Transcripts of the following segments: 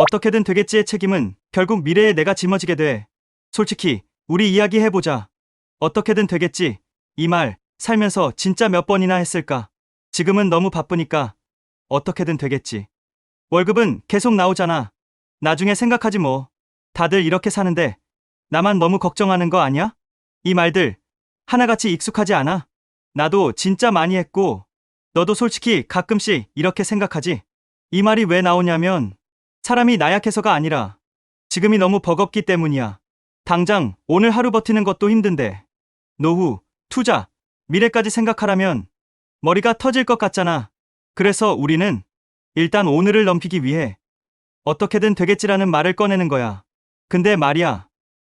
어떻게든 되겠지의 책임은 결국 미래에 내가 짊어지게 돼. 솔직히 우리 이야기 해보자. 어떻게든 되겠지. 이 말 살면서 진짜 몇 번이나 했을까? 지금은 너무 바쁘니까 어떻게든 되겠지. 월급은 계속 나오잖아. 나중에 생각하지 뭐. 다들 이렇게 사는데 나만 너무 걱정하는 거 아니야? 이 말들 하나같이 익숙하지 않아? 나도 진짜 많이 했고 너도 솔직히 가끔씩 이렇게 생각하지? 이 말이 왜 나오냐면 사람이 나약해서가 아니라 지금이 너무 버겁기 때문이야. 당장 오늘 하루 버티는 것도 힘든데 노후, 투자, 미래까지 생각하라면 머리가 터질 것 같잖아. 그래서 우리는 일단 오늘을 넘기기 위해 어떻게든 되겠지라는 말을 꺼내는 거야. 근데 말이야,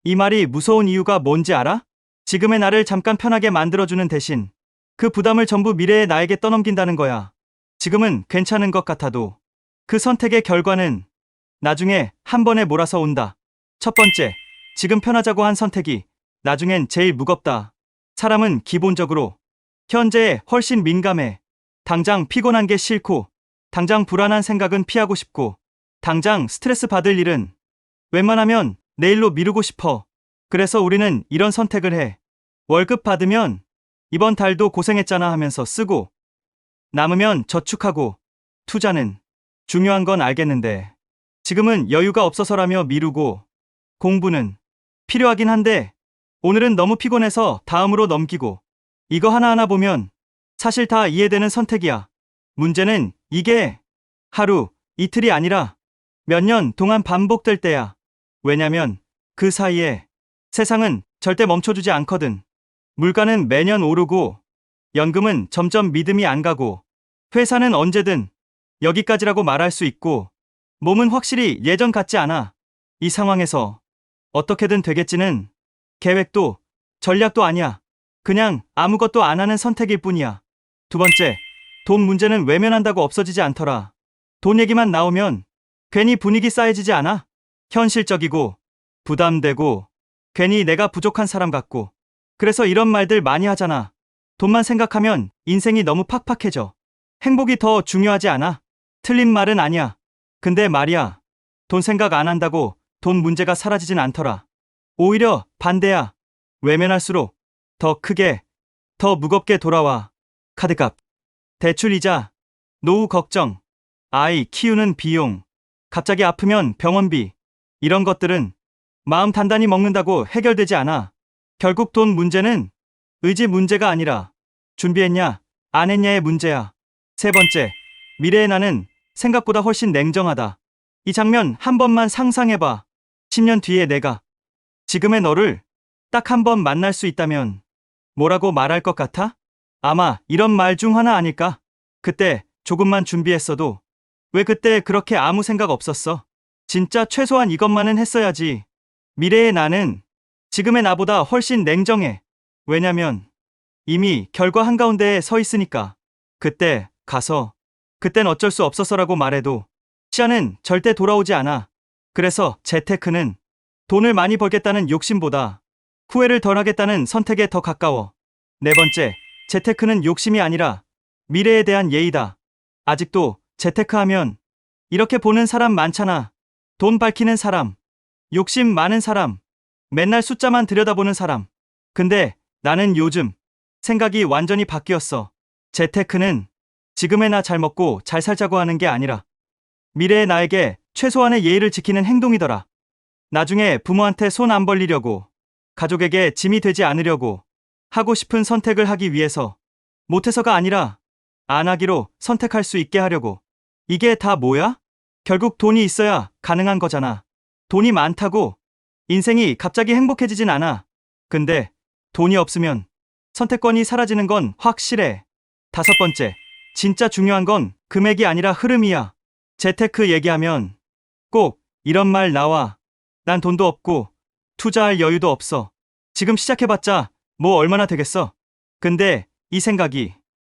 이 말이 무서운 이유가 뭔지 알아? 지금의 나를 잠깐 편하게 만들어주는 대신 그 부담을 전부 미래의 나에게 떠넘긴다는 거야. 지금은 괜찮은 것 같아도 그 선택의 결과는 나중에 한 번에 몰아서 온다. 첫 번째, 지금 편하자고 한 선택이 나중엔 제일 무겁다. 사람은 기본적으로 현재에 훨씬 민감해. 당장 피곤한 게 싫고, 당장 불안한 생각은 피하고 싶고, 당장 스트레스 받을 일은 웬만하면 내일로 미루고 싶어. 그래서 우리는 이런 선택을 해. 월급 받으면 이번 달도 고생했잖아 하면서 쓰고, 남으면 저축하고, 투자는 중요한 건 알겠는데, 지금은 여유가 없어서라며 미루고, 공부는 필요하긴 한데, 오늘은 너무 피곤해서 다음으로 넘기고, 이거 하나하나 보면 사실 다 이해되는 선택이야. 문제는 이게 하루, 이틀이 아니라 몇 년 동안 반복될 때야. 왜냐면 그 사이에 세상은 절대 멈춰주지 않거든. 물가는 매년 오르고, 연금은 점점 믿음이 안 가고, 회사는 언제든 여기까지라고 말할 수 있고, 몸은 확실히 예전 같지 않아. 이 상황에서 어떻게든 되겠지는 계획도 전략도 아니야. 그냥 아무것도 안 하는 선택일 뿐이야. 두 번째, 돈 문제는 외면한다고 없어지지 않더라. 돈 얘기만 나오면 괜히 분위기 싸해지지 않아? 현실적이고 부담되고 괜히 내가 부족한 사람 같고. 그래서 이런 말들 많이 하잖아. 돈만 생각하면 인생이 너무 팍팍해져. 행복이 더 중요하지 않아? 틀린 말은 아니야. 근데 말이야, 돈 생각 안 한다고 돈 문제가 사라지진 않더라. 오히려 반대야. 외면할수록 더 크게, 더 무겁게 돌아와. 카드값, 대출이자, 노후 걱정, 아이 키우는 비용, 갑자기 아프면 병원비, 이런 것들은 마음 단단히 먹는다고 해결되지 않아. 결국 돈 문제는 의지 문제가 아니라 준비했냐, 안 했냐의 문제야. 세 번째, 미래의 나는 생각보다 훨씬 냉정하다. 이 장면 한 번만 상상해봐. 10년 뒤에 내가 지금의 너를 딱 한 번 만날 수 있다면 뭐라고 말할 것 같아? 아마 이런 말 중 하나 아닐까? 그때 조금만 준비했어도 왜 그때 그렇게 아무 생각 없었어? 진짜 최소한 이것만은 했어야지. 미래의 나는 지금의 나보다 훨씬 냉정해. 왜냐면 이미 결과 한가운데에 서 있으니까. 그때 가서 그땐 어쩔 수 없어서라고 말해도 시간은 절대 돌아오지 않아. 그래서 재테크는 돈을 많이 벌겠다는 욕심보다 후회를 덜 하겠다는 선택에 더 가까워. 네 번째, 재테크는 욕심이 아니라 미래에 대한 예의다. 아직도 재테크하면 이렇게 보는 사람 많잖아. 돈 밝히는 사람, 욕심 많은 사람, 맨날 숫자만 들여다보는 사람. 근데 나는 요즘 생각이 완전히 바뀌었어. 재테크는 지금의 나 잘 먹고 잘 살자고 하는 게 아니라 미래의 나에게 최소한의 예의를 지키는 행동이더라. 나중에 부모한테 손 안 벌리려고, 가족에게 짐이 되지 않으려고, 하고 싶은 선택을 하기 위해서, 못해서가 아니라 안 하기로 선택할 수 있게 하려고. 이게 다 뭐야? 결국 돈이 있어야 가능한 거잖아. 돈이 많다고 인생이 갑자기 행복해지진 않아. 근데 돈이 없으면 선택권이 사라지는 건 확실해. 다섯 번째, 진짜 중요한 건 금액이 아니라 흐름이야. 재테크 얘기하면 꼭 이런 말 나와. 난 돈도 없고 투자할 여유도 없어. 지금 시작해봤자 뭐 얼마나 되겠어. 근데 이 생각이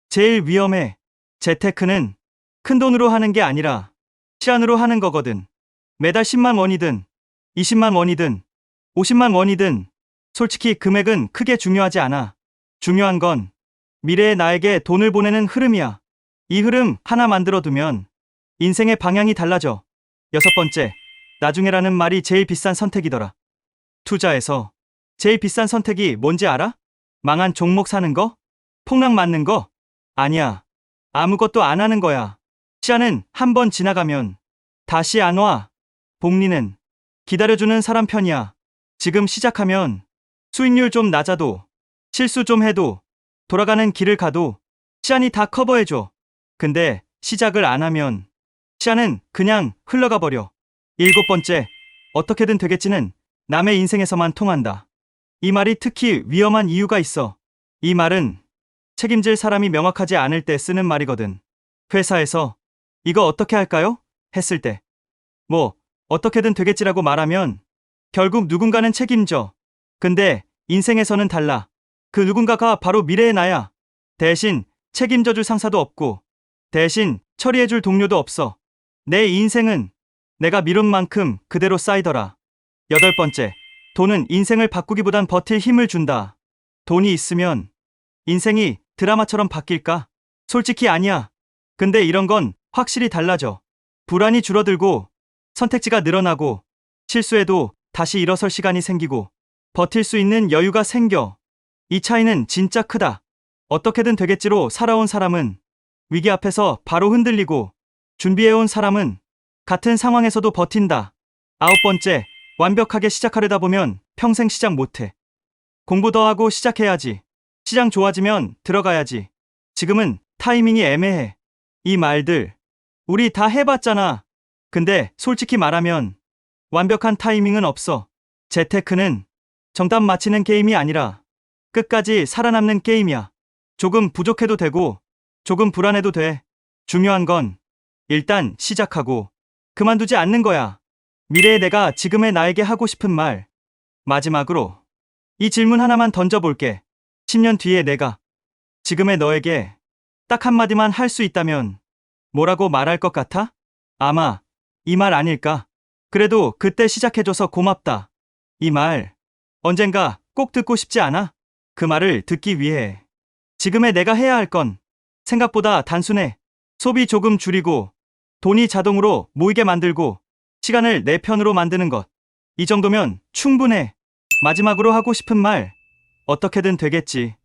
제일 위험해. 재테크는 큰 돈으로 하는 게 아니라 시간으로 하는 거거든. 매달 10만 원이든 20만 원이든 50만 원이든 솔직히 금액은 크게 중요하지 않아. 중요한 건 미래의 나에게 돈을 보내는 흐름이야. 이 흐름 하나 만들어두면 인생의 방향이 달라져. 6번째, 나중에라는 말이 제일 비싼 선택이더라. 투자에서 제일 비싼 선택이 뭔지 알아? 망한 종목 사는 거? 폭락 맞는 거? 아니야. 아무것도 안 하는 거야. 시간은 한 번 지나가면 다시 안 와. 복리는 기다려주는 사람 편이야. 지금 시작하면 수익률 좀 낮아도, 실수 좀 해도, 돌아가는 길을 가도 시간이 다 커버해줘. 근데 시작을 안 하면 시간은 그냥 흘러가 버려. 7번째, 어떻게든 되겠지는 남의 인생에서만 통한다. 이 말이 특히 위험한 이유가 있어. 이 말은 책임질 사람이 명확하지 않을 때 쓰는 말이거든. 회사에서 이거 어떻게 할까요? 했을 때, 뭐, 어떻게든 되겠지라고 말하면 결국 누군가는 책임져. 근데 인생에서는 달라. 그 누군가가 바로 미래의 나야. 대신 책임져줄 상사도 없고, 대신 처리해줄 동료도 없어. 내 인생은 내가 미룬 만큼 그대로 쌓이더라. 8번째, 돈은 인생을 바꾸기보단 버틸 힘을 준다. 돈이 있으면 인생이 드라마처럼 바뀔까? 솔직히 아니야. 근데 이런 건 확실히 달라져. 불안이 줄어들고, 선택지가 늘어나고, 실수해도 다시 일어설 시간이 생기고, 버틸 수 있는 여유가 생겨. 이 차이는 진짜 크다. 어떻게든 되겠지로 살아온 사람은 위기 앞에서 바로 흔들리고, 준비해온 사람은 같은 상황에서도 버틴다. 9번째, 완벽하게 시작하려다 보면 평생 시작 못해. 공부 더 하고 시작해야지. 시장 좋아지면 들어가야지. 지금은 타이밍이 애매해. 이 말들 우리 다 해봤잖아. 근데 솔직히 말하면 완벽한 타이밍은 없어. 재테크는 정답 맞히는 게임이 아니라 끝까지 살아남는 게임이야. 조금 부족해도 되고 조금 불안해도 돼. 중요한 건 일단 시작하고 그만두지 않는 거야. 미래의 내가 지금의 나에게 하고 싶은 말. 마지막으로 이 질문 하나만 던져볼게. 10년 뒤에 내가 지금의 너에게 딱 한마디만 할 수 있다면 뭐라고 말할 것 같아? 아마 이 말 아닐까? 그래도 그때 시작해줘서 고맙다. 이 말 언젠가 꼭 듣고 싶지 않아? 그 말을 듣기 위해 지금의 내가 해야 할 건 생각보다 단순해. 소비 조금 줄이고 돈이 자동으로 모이게 만들고 시간을 내 편으로 만드는 것. 이 정도면 충분해. 마지막으로 하고 싶은 말. 어떻게든 되겠지.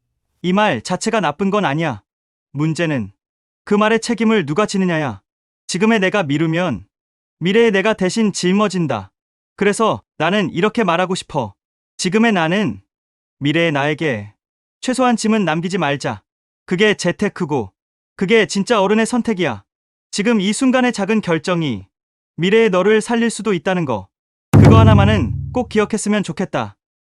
이 말 자체가 나쁜 건 아니야. 문제는 그 말의 책임을 누가 지느냐야. 지금의 내가 미루면 미래의 내가 대신 짊어진다. 그래서 나는 이렇게 말하고 싶어. 지금의 나는 미래의 나에게 최소한 짐은 남기지 말자. 그게 재테크고 그게 진짜 어른의 선택이야. 지금 이 순간의 작은 결정이 미래의 너를 살릴 수도 있다는 거. 그거 하나만은 꼭 기억했으면 좋겠다.